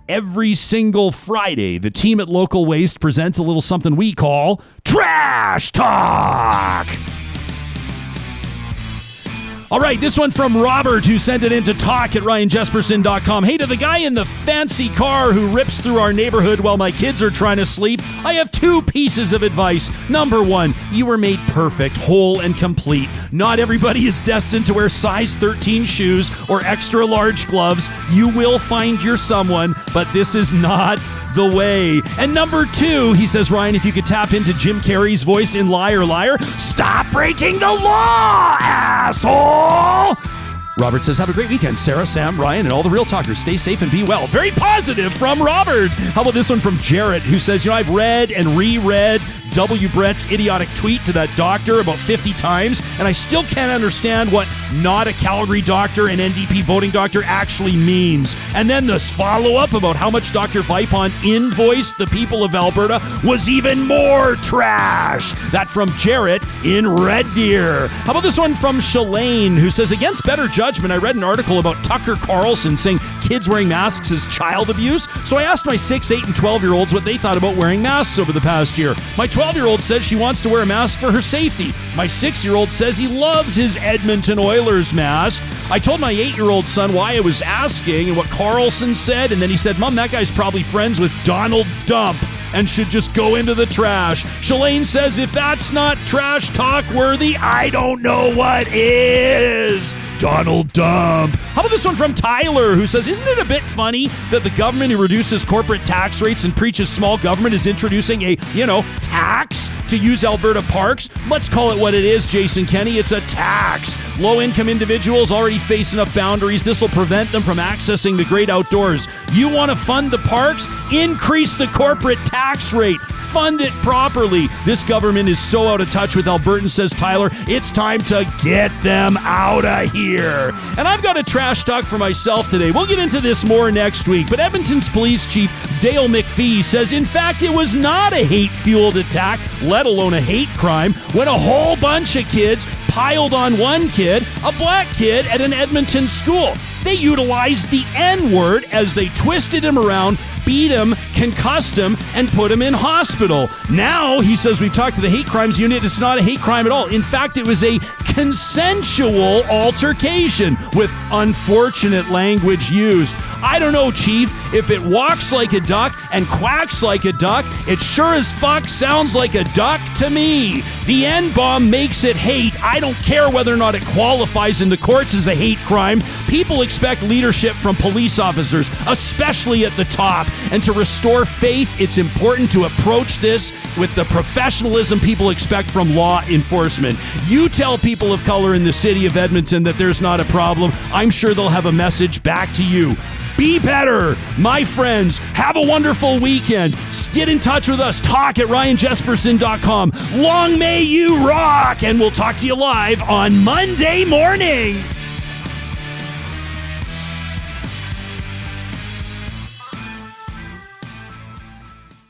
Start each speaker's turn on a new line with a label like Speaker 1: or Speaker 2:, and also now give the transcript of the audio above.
Speaker 1: Every single Friday, the team at Local Waste presents a little something we call Trash Talk. All right, this one from Robert, who sent it in to talk@ryanjesperson.com. Hey, to the guy in the fancy car who rips through our neighborhood while my kids are trying to sleep, I have 2 pieces of advice. Number 1, you were made perfect, whole, and complete. Not everybody is destined to wear size 13 shoes or extra large gloves. You will find your someone, but this is not the way. And number 2, he says, Ryan, if you could tap into Jim Carrey's voice in Liar Liar, stop breaking the law, asshole! Robert says, have a great weekend, Sarah, Sam, Ryan, and all the real talkers. Stay safe and be well. Very positive from Robert. How about this one from Jarrett, who says, I've read and reread W. Brett's idiotic tweet to that doctor about 50 times, and I still can't understand what not a Calgary doctor and NDP voting doctor actually means. And then this follow-up about how much Dr. Vipon invoiced the people of Alberta was even more trash. That from Jarrett in Red Deer. How about this one from Shalane, who says, against better judgment, I read an article about Tucker Carlson saying kids wearing masks is child abuse. So I asked my 6, 8, and 12-year-olds what they thought about wearing masks over the past year. My 12-year-old says she wants to wear a mask for her safety. My 6-year-old says he loves his Edmonton Oilers mask. I told my 8-year-old son why I was asking and what Carlson said, and then he said, Mom, that guy's probably friends with Donald Dump and should just go into the trash. Shalane says, if that's not trash talk worthy, I don't know what is. Donald Dump. How about this one from Tyler, who says, isn't it a bit funny that the government who reduces corporate tax rates and preaches small government is introducing a, tax to use Alberta parks? Let's call it what it is, Jason Kenney. It's a tax. Low-income individuals already face enough boundaries. This will prevent them from accessing the great outdoors. You want to fund the parks? Increase the corporate tax rate. Fund it properly. This government is so out of touch with Albertans, says Tyler. It's time to get them out of here. And I've got a trash talk for myself today. We'll get into this more next week. But Edmonton's police chief, Dale McPhee, says, in fact, it was not a hate-fueled attack, let alone a hate crime, when a whole bunch of kids piled on one kid, a black kid, at an Edmonton school. They utilized the N-word as they twisted him around, beat him, concussed him, and put him in hospital. Now, he says, we've talked to the hate crimes unit, it's not a hate crime at all. In fact, it was a consensual altercation with unfortunate language used. I don't know, Chief. If it walks like a duck and quacks like a duck, it sure as fuck sounds like a duck to me. The N-bomb makes it hate. I don't care whether or not it qualifies in the courts as a hate crime. People expect leadership from police officers, especially at the top. And to restore faith, it's important to approach this with the professionalism people expect from law enforcement. You tell people of color in the city of Edmonton that there's not a problem. I'm sure they'll have a message back to you. Be better, my friends. Have a wonderful weekend. Get in touch with us. Talk@ryanjesperson.com. Long may you rock, and we'll talk to you live on Monday morning.